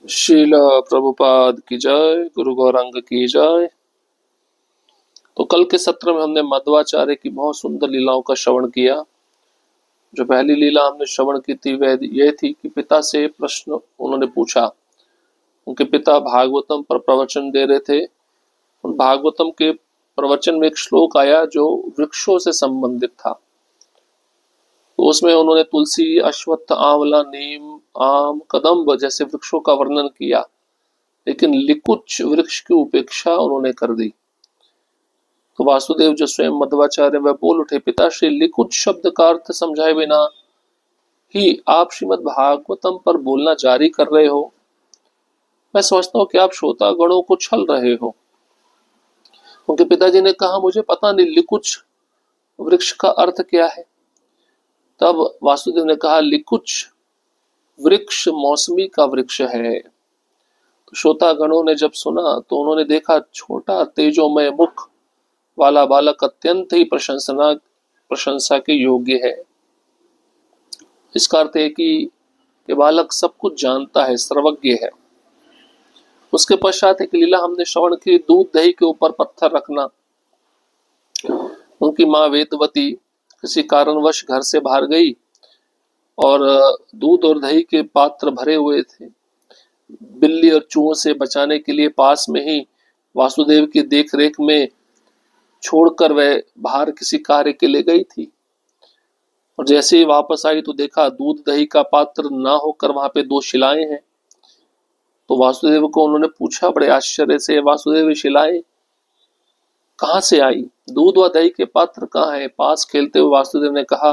शीला प्रभुपाद की जय, गुरु गौरांग की जय। तो कल के सत्र में हमने मध्वाचार्य की बहुत सुंदर लीलाओं का श्रवण किया। जो पहली लीला हमने श्रवण की थी वह यह थी कि पिता से प्रश्न उन्होंने पूछा। उनके पिता भागवतम पर प्रवचन दे रहे थे। उन भागवतम के प्रवचन में एक श्लोक आया जो वृक्षों से संबंधित था। तो उसमें उन्होंने तुलसी, अश्वत्थ, आंवला, नीम, आम, कदम्ब जैसे वृक्षों का वर्णन किया, लेकिन लिकुच वृक्ष की उपेक्षा उन्होंने कर दी। तो वासुदेव जो स्वयं मध्वाचार्य वह बोल उठे, पिताश्री लिकुच शब्द का अर्थ समझाए बिना ही आप श्रीमद् भागवतम पर बोलना जारी कर रहे हो। मैं समझता हूँ कि आप श्रोता गणों को छल रहे हो। उनके पिताजी ने कहा, मुझे पता नहीं लिकुच वृक्ष का अर्थ क्या है। तब वासुदेव ने कहा, लिकुच वृक्ष मौसमी का वृक्ष है। तो श्रोता गणों ने जब सुना तो उन्होंने देखा, छोटा तेजोमय मुख वाला बालक अत्यंत ही प्रशंसा के योग्य है। इसका अर्थ है कि ये बालक सब कुछ जानता है, सर्वज्ञ है। उसके पश्चात एक लीला हमने श्रवण की, दूध दही के ऊपर पत्थर रखना। उनकी माँ वेदवती किसी कारणवश घर से बाहर गई और दूध और दही के पात्र भरे हुए थे। बिल्ली और चूहों से बचाने के लिए पास में ही वासुदेव की देखरेख में छोड़कर वह बाहर किसी कार्य के लिए गई थी। और जैसे ही वापस आई तो देखा दूध दही का पात्र ना होकर वहां पे दो शिलाएं हैं। तो वासुदेव को उन्होंने पूछा बड़े आश्चर्य से, वासुदेव शिलाएं कहाँ से आई? दूध व दही के पात्र कहाँ है? पास खेलते हुए वासुदेव ने कहा,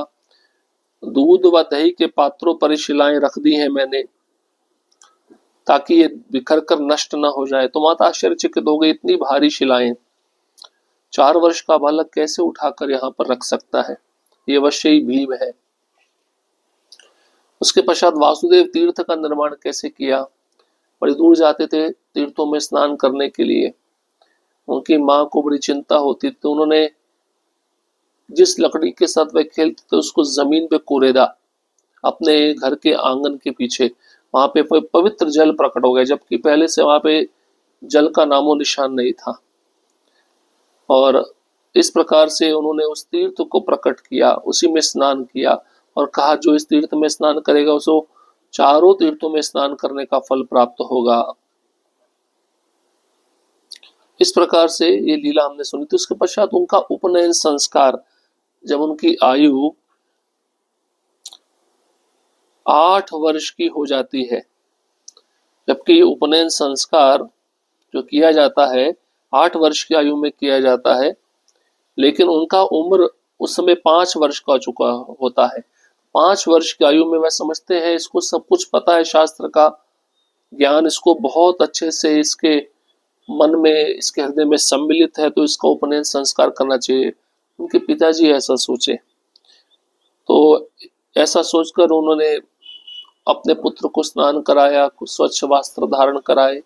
दूध व दही के पात्रों पर शिलाएं रख दी हैं मैंने, ताकि ये बिखर कर नष्ट न हो जाए। तो माता आश्चर्यचकित हो गई, इतनी भारी शिलाएं 4 वर्ष का बालक कैसे उठाकर यहाँ पर रख सकता है? ये अवश्य ही भीम है। उसके पश्चात वासुदेव तीर्थ का निर्माण कैसे किया? बड़ी दूर जाते थे तीर्थों में स्नान करने के लिए। उनकी माँ को बड़ी चिंता होती, तो उन्होंने जिस लकड़ी के साथ वह खेलते थे उसको जमीन पे कोरेदा अपने घर के आंगन के पीछे। वहां पे पवित्र जल प्रकट हो गया, जबकि पहले से वहां पे जल का नामो निशान नहीं था। और इस प्रकार से उन्होंने उस तीर्थ को प्रकट किया, उसी में स्नान किया और कहा, जो इस तीर्थ में स्नान करेगा उसको चारों तीर्थों में स्नान करने का फल प्राप्त होगा। इस प्रकार से ये लीला हमने सुनी थी। उसके पश्चात उनका उपनयन संस्कार, जब उनकी आयु 8 वर्ष की हो जाती है, जबकि उपनयन संस्कार जो किया जाता है 8 वर्ष की आयु में किया जाता है, लेकिन उनका उम्र उस समय 5 वर्ष का चुका होता है। 5 वर्ष की आयु में वह समझते हैं इसको सब कुछ पता है, शास्त्र का ज्ञान इसको बहुत अच्छे से इसके मन में, इसके हृदय में सम्मिलित है, तो इसका उपनयन संस्कार करना चाहिए। उनके पिताजी ऐसा सोचे, तो ऐसा सोचकर उन्होंने अपने पुत्र को स्नान कराया, कुछ स्वच्छ वस्त्र धारण कराए,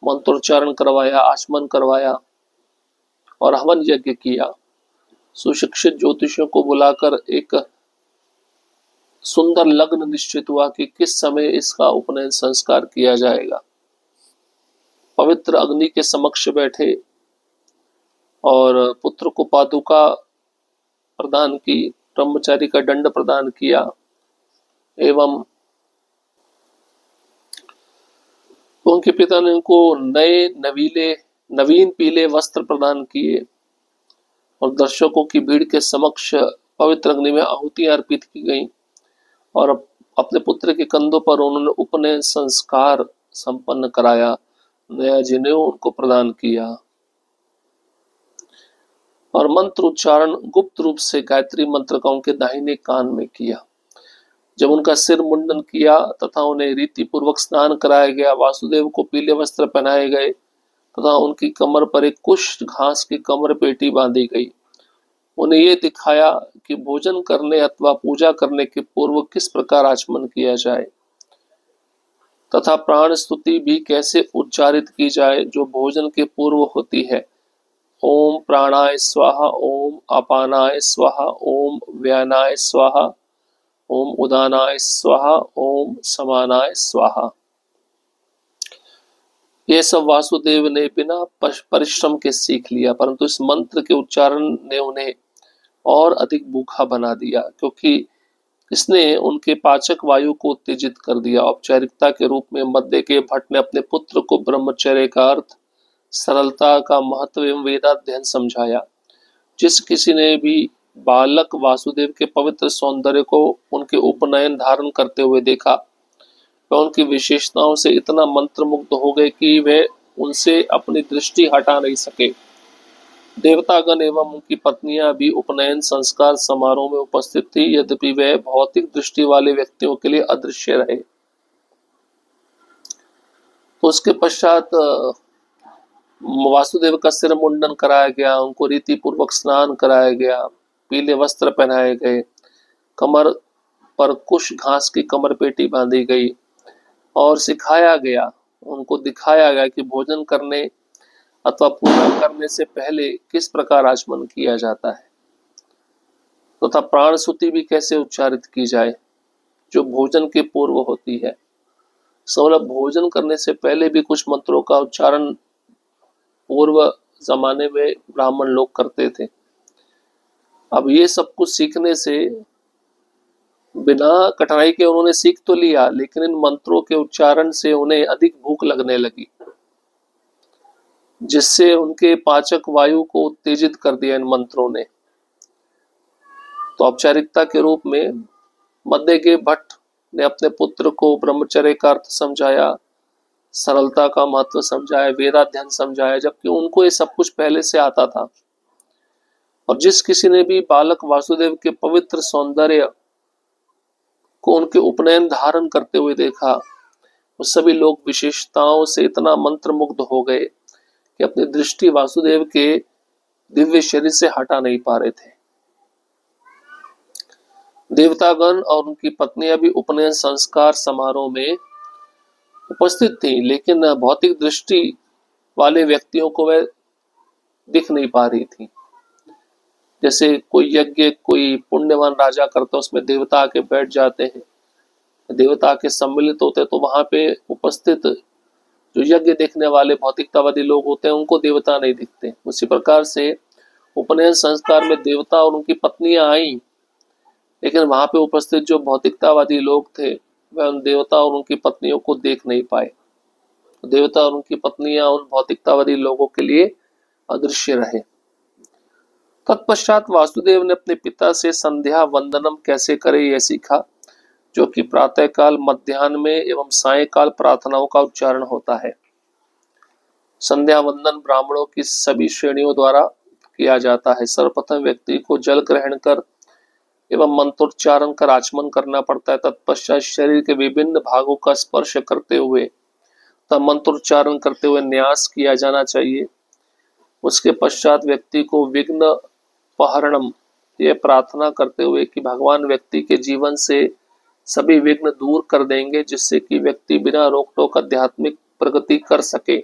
मंत्रोच्चारण करवाया, आचमन करवाया और हवन यज्ञ किया। सुशिक्षित ज्योतिषियों को बुलाकर एक सुंदर लग्न निश्चित हुआ कि किस समय इसका उपनयन संस्कार किया जाएगा। पवित्र अग्नि के समक्ष बैठे और पुत्र को पादुका प्रदान की, ब्रह्मचारी का दंड प्रदान किया एवं उनके पिता ने उनको नए नवीन पीले वस्त्र प्रदान किए और दर्शकों की भीड़ के समक्ष पवित्र अग्नि में आहुतियां अर्पित की गई और अपने पुत्र के कंधों पर उन्होंने उपनयन संस्कार संपन्न कराया, नया जनेऊ उनको प्रदान किया और मंत्र उच्चारण गुप्त रूप से गायत्री मंत्र का उनके दाहिने कान में किया। जब उनका सिर मुंडन किया तथा उन्हें रीति पूर्वक स्नान कराया गया, वासुदेव को पीले वस्त्र पहनाए गए तथा उनकी कमर पर एक कुष्ठ घास की कमर पेटी बांधी गई। उन्हें ये दिखाया कि भोजन करने अथवा पूजा करने के पूर्व किस प्रकार आचमन किया जाए तथा प्राण स्तुति भी कैसे उच्चारित की जाए जो भोजन के पूर्व होती है। ओम प्राणाय स्वाहा, ओम अपानाय स्वाहा, ओम व्यानाय स्वाहा, ओम उदानाय स्वाहा, ओम समानाय स्वाहा। ये सब वासुदेव ने बिना परिश्रम के सीख लिया, परंतु इस मंत्र के उच्चारण ने उन्हें और अधिक भूखा बना दिया, क्योंकि इसने उनके पाचक वायु को उत्तेजित कर दिया। औपचारिकता के रूप में मध्य के भट्ट ने अपने पुत्र को ब्रह्मचर्य का अर्थ, सरलता का महत्व एवं वेदाध्ययन समझाया। जिस किसी ने भी बालक वासुदेव के पवित्र सौंदर्य को उनके उपनयन धारण करते हुए देखा, वह उनकी विशेषताओं से इतना मंत्रमुग्ध हो गए कि वे उनसे अपनी दृष्टि हटा नहीं सके। देवतागण एवं उनकी पत्नियां भी उपनयन संस्कार समारोह में उपस्थित थी, यद्यपि वे भौतिक दृष्टि वाले व्यक्तियों के लिए अदृश्य रहे। तो उसके पश्चात वासुदेव का सिर मुंडन कराया गया, उनको रीति पूर्वक स्नान कराया गया, पीले वस्त्र पहनाए गए, कमर पर कुश घास की कमर पेटी बांधी गई और सिखाया गया, उनको दिखाया गया कि भोजन करने अथवा पूजा करने से पहले किस प्रकार आचमन किया जाता है, तथा तो प्राण सुति भी कैसे उच्चारित की जाए जो भोजन के पूर्व होती है। सवलभ भोजन करने से पहले भी कुछ मंत्रों का उच्चारण पूर्व जमाने में ब्राह्मण लोग करते थे। अब ये सब कुछ सीखने से बिना कठिनाई के उन्होंने सीख तो लिया, लेकिन इन मंत्रों के उच्चारण से उन्हें अधिक भूख लगने लगी, जिससे उनके पाचक वायु को उत्तेजित कर दिया इन मंत्रों ने। तो औपचारिकता के रूप में मध्य के भट्ट ने अपने पुत्र को ब्रह्मचर्य का अर्थ समझाया, सरलता का महत्व समझाया, वेदाध्ययन समझाया, जबकि उनको ये सब कुछ पहले से आता था। और जिस किसी ने भी बालक वासुदेव के पवित्र सौंदर्य को उनके उपनयन धारण करते हुए देखा, वो सभी लोग विशेषताओं से इतना मंत्रमुग्ध हो गए कि अपनी दृष्टि वासुदेव के दिव्य शरीर से हटा नहीं पा रहे थे। देवतागण और उनकी पत्नियां भी उपनयन संस्कार समारोह में उपस्थित थी, लेकिन भौतिक दृष्टि वाले व्यक्तियों को वह दिख नहीं पा रही थी। जैसे कोई यज्ञ कोई पुण्यवान राजा करता, उसमें देवता आके बैठ जाते हैं, देवता आके सम्मिलित होते, तो वहां पे उपस्थित जो यज्ञ देखने वाले भौतिकतावादी लोग होते हैं उनको देवता नहीं दिखते। उसी प्रकार से उपनयन संस्कार में देवता और उनकी पत्नियां आई, लेकिन वहां पे उपस्थित जो भौतिकतावादी लोग थे वह उन देवता और उनकी पत्नियों को देख नहीं पाए। देवता और उनकी पत्नियां उन भौतिकतावादी लोगों के लिए अदृश्य रहे। तत्पश्चात वासुदेव ने अपने पिता से संध्या वंदनम कैसे करे यह सीखा, जो कि प्रातःकाल, मध्याह्न में एवं सायंकाल प्रार्थनाओं का उच्चारण होता है। संध्या वंदन ब्राह्मणों की सभी श्रेणियों द्वारा किया जाता है। सर्वप्रथम व्यक्ति को जल ग्रहण कर एवं मंत्रोच्चारण कर आचमन करना पड़ता है। तत्पश्चात शरीर के विभिन्न भागों का स्पर्श करते हुए तब मंत्रोच्चारण करते हुए न्यास किया जाना चाहिए। उसके पश्चात व्यक्ति को विघ्न पहरणम ये प्रार्थना करते हुए कि भगवान व्यक्ति के जीवन से सभी विघ्न दूर कर देंगे, जिससे कि व्यक्ति बिना रोक टोक आध्यात्मिक प्रगति कर सके।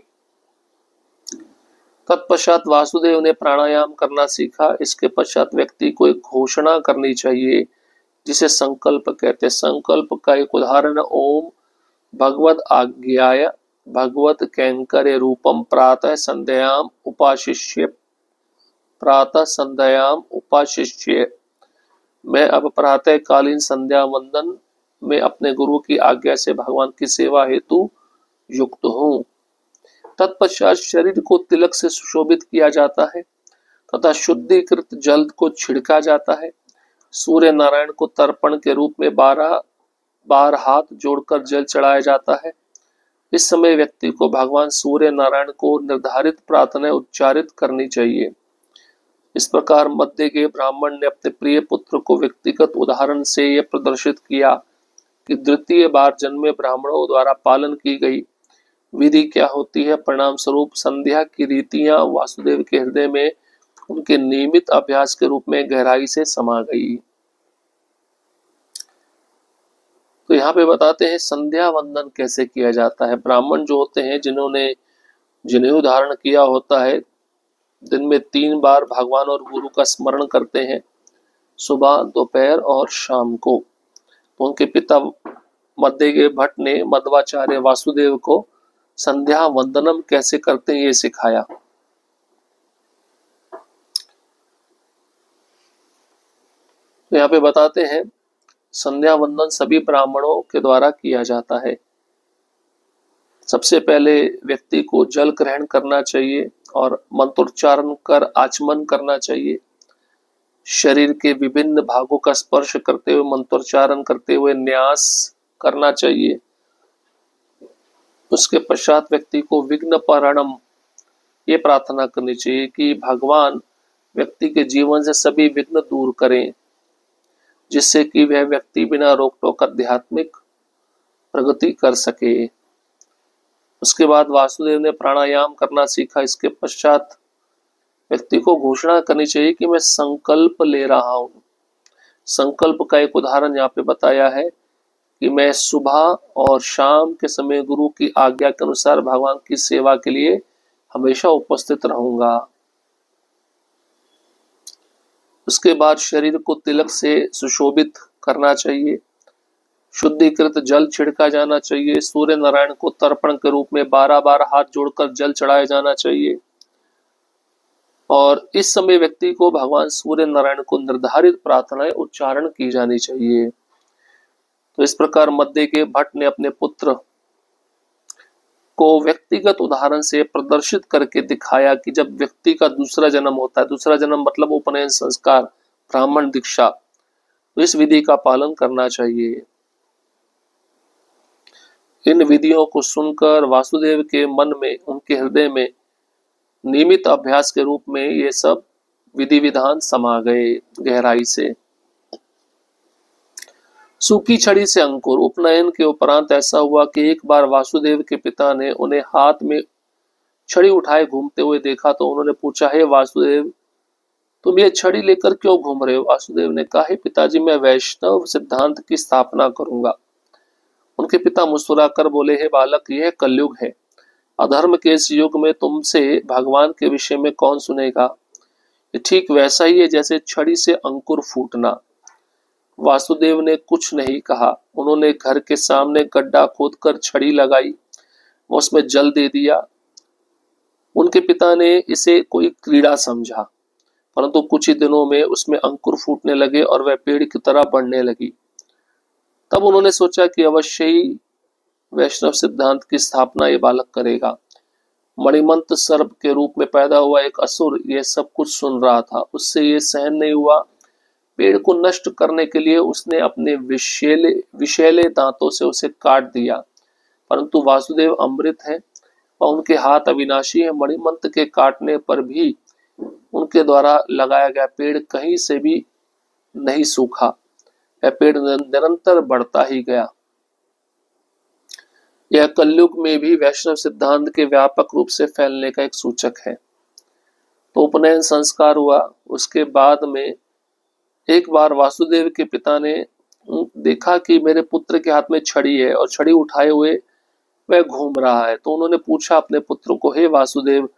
तत्पश्चात वासुदेव ने प्राणायाम करना सीखा। इसके पश्चात व्यक्ति को एक घोषणा करनी चाहिए जिसे संकल्प कहते हैं। संकल्प का एक उदाहरण ओम भगवद आज्ञाय भगवत कैंकर्य रूपम प्रातः संध्यायाम उपाशिष्य। प्रातः संध्यायाम उपाशिष्य। मैं अब प्रातः कालीन संध्या वंदन में अपने गुरु की आज्ञा से भगवान की सेवा हेतु युक्त हूँ। तत्पश्चात शरीर को तिलक से सुशोभित किया जाता है तथा शुद्धिकृत जल को छिड़का जाता है। सूर्य नारायण को तर्पण के रूप में 12 बार हाथ जोड़कर जल चढ़ाया जाता है। इस समय व्यक्ति को भगवान सूर्य नारायण को निर्धारित प्रार्थना उच्चारित करनी चाहिए। इस प्रकार मध्य के ब्राह्मण ने अपने प्रिय पुत्र को व्यक्तिगत उदाहरण से यह प्रदर्शित किया कि द्वितीय बार जन्मे ब्राह्मणों द्वारा पालन की गई विधि क्या होती है। परिणाम स्वरूप संध्या की रीतियां वासुदेव के हृदय में उनके नियमित अभ्यास के रूप में गहराई से समा गई। तो यहाँ पे बताते हैं संध्या वंदन कैसे किया जाता है। ब्राह्मण जो होते हैं जिन्हें धारण किया होता है, दिन में 3 बार भगवान और गुरु का स्मरण करते हैं, सुबह, दोपहर और शाम को। तो उनके पिता मध्य के भट्ट ने मध्वाचार्य वासुदेव को संध्या वंदनम कैसे करते हैं ये सिखाया। तो यहाँ पे बताते हैं संध्या वंदन सभी ब्राह्मणों के द्वारा किया जाता है। सबसे पहले व्यक्ति को जल ग्रहण करना चाहिए और मंत्रोच्चारण कर आचमन करना चाहिए। शरीर के विभिन्न भागों का स्पर्श करते हुए मंत्रोच्चारण करते हुए न्यास करना चाहिए। उसके पश्चात व्यक्ति को विघ्न पारणम ये प्रार्थना करनी चाहिए कि भगवान व्यक्ति के जीवन से सभी विघ्न दूर करें, जिससे कि वह व्यक्ति बिना रोक टोक आध्यात्मिक प्रगति कर सके। उसके बाद वासुदेव ने प्राणायाम करना सीखा। इसके पश्चात व्यक्ति को घोषणा करनी चाहिए कि मैं संकल्प ले रहा हूं। संकल्प का एक उदाहरण यहाँ पे बताया है कि मैं सुबह और शाम के समय गुरु की आज्ञा के अनुसार भगवान की सेवा के लिए हमेशा उपस्थित रहूंगा। उसके बाद शरीर को तिलक से सुशोभित करना चाहिए। शुद्धिकृत जल छिड़का जाना चाहिए। सूर्य नारायण को तर्पण के रूप में 12 बार हाथ जोड़कर जल चढ़ाया जाना चाहिए और इस समय व्यक्ति को भगवान सूर्य नारायण को निर्धारित प्रार्थनाएं उच्चारण की जानी चाहिए। तो इस प्रकार मध्य के भट्ट ने अपने पुत्र को व्यक्तिगत उदाहरण से प्रदर्शित करके दिखाया कि जब व्यक्ति का दूसरा जन्म होता है, दूसरा जन्म मतलब उपनयन संस्कार, ब्राह्मण दीक्षा, तो इस विधि का पालन करना चाहिए। इन विधियों को सुनकर वासुदेव के मन में, उनके हृदय में नियमित अभ्यास के रूप में ये सब विधि विधान समा गए गहराई से। सूखी छड़ी से अंकुर। उपनयन के उपरांत ऐसा हुआ कि एक बार वासुदेव के पिता ने उन्हें हाथ में छड़ी उठाए घूमते हुए देखा तो उन्होंने पूछा, हे वासुदेव, तुम ये छड़ी लेकर क्यों घूम रहे हो? वासुदेव ने कहा, हे पिताजी, मैं वैष्णव सिद्धांत की स्थापना करूंगा। उनके पिता मुस्कुराकर बोले, हे बालक, यह कलयुग है। अधर्म के इस युग में तुमसे भगवान के विषय में कौन सुनेगा? ये ठीक वैसा ही है जैसे छड़ी से अंकुर फूटना। वासुदेव ने कुछ नहीं कहा। उन्होंने घर के सामने गड्ढा खोदकर छड़ी लगाई, उसमें जल दे दिया। उनके पिता ने इसे कोई क्रीड़ा समझा, परंतु कुछ ही दिनों में उसमें अंकुर फूटने लगे और वह पेड़ की तरह बढ़ने लगी। तब उन्होंने सोचा कि अवश्य ही वैष्णव सिद्धांत की स्थापना ये बालक करेगा। मणिमंत सर्प के रूप में पैदा हुआ एक असुर ये सब कुछ सुन रहा था। उससे ये सहन नहीं हुआ। पेड़ को नष्ट करने के लिए उसने अपने विषैले दांतों से उसे काट दिया, परंतु वासुदेव अमृत है और उनके हाथ अविनाशी है। मणिमंत के काटने पर भी उनके द्वारा लगाया गया पेड़ कहीं से भी नहीं सूखा। यह पेड़ निरंतर बढ़ता ही गया। यह कलयुग में भी वैष्णव सिद्धांत के व्यापक रूप से फैलने का एक सूचक है। तो उपनयन संस्कार हुआ। उसके बाद में एक बार वासुदेव के पिता ने देखा कि मेरे पुत्र के हाथ में छड़ी है और छड़ी उठाए हुए वह घूम रहा है। तो उन्होंने पूछा अपने पुत्र को, हे वासुदेव,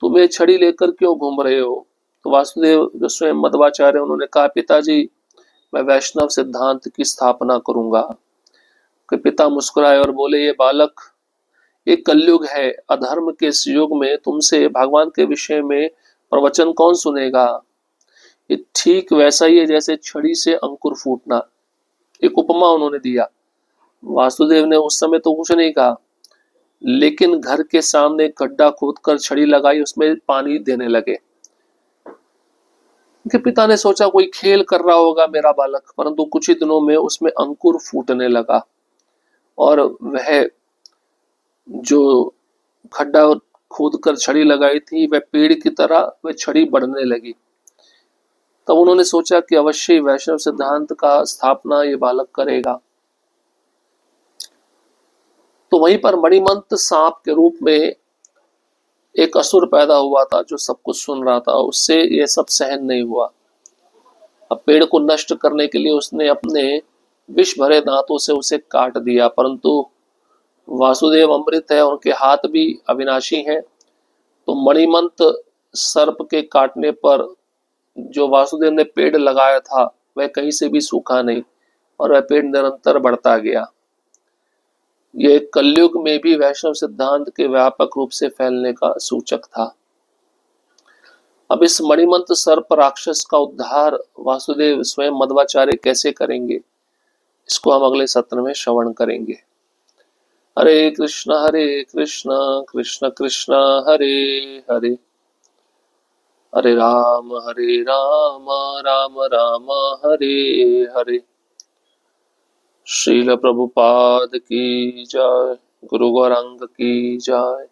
तुम ये छड़ी लेकर क्यों घूम रहे हो? तो वासुदेव जो स्वयं मध्वाचार्य, उन्होंने कहा, पिताजी, मैं वैष्णव सिद्धांत की स्थापना करूंगा। कि पिता मुस्कुराए और बोले, ये बालक, ये कलयुग है। अधर्म के इस युग में तुमसे भगवान के विषय में प्रवचन कौन सुनेगा? ये ठीक वैसा ही है जैसे छड़ी से अंकुर फूटना। एक उपमा उन्होंने दिया। वासुदेव ने उस समय तो कुछ नहीं कहा, लेकिन घर के सामने गड्ढा खोदकर छड़ी लगाई, उसमें पानी देने लगे। उनके पिता ने सोचा कोई खेल कर रहा होगा मेरा बालक, परंतु कुछ ही दिनों में उसमें अंकुर फूटने लगा और वह जो खड्डा खोदकर छड़ी लगाई थी वह पेड़ की तरह वह छड़ी बढ़ने लगी। तब उन्होंने सोचा कि अवश्य वैष्णव सिद्धांत का स्थापना ये बालक करेगा। तो वहीं पर मणिमंत सांप के रूप में एक असुर पैदा हुआ था जो सब कुछ सुन रहा था। उससे ये सब सहन नहीं हुआ। अब पेड़ को नष्ट करने के लिए उसने अपने विष भरे दांतों से उसे काट दिया, परंतु वासुदेव अमृत है, उनके हाथ भी अविनाशी हैं। तो मणिमंत सर्प के काटने पर जो वासुदेव ने पेड़ लगाया था वह कहीं से भी सूखा नहीं और वह पेड़ निरंतर बढ़ता गया। ये कलयुग में भी वैष्णव सिद्धांत के व्यापक रूप से फैलने का सूचक था। अब इस मणिमंत्र सर्प राक्षस का उद्धार वासुदेव स्वयं मध्वाचार्य कैसे करेंगे, इसको हम अगले सत्र में श्रवण करेंगे। हरे कृष्ण कृष्ण कृष्ण हरे हरे, हरे राम राम राम हरे हरे। श्रील प्रभुपाद की जय, गुरु गौरांग की जय।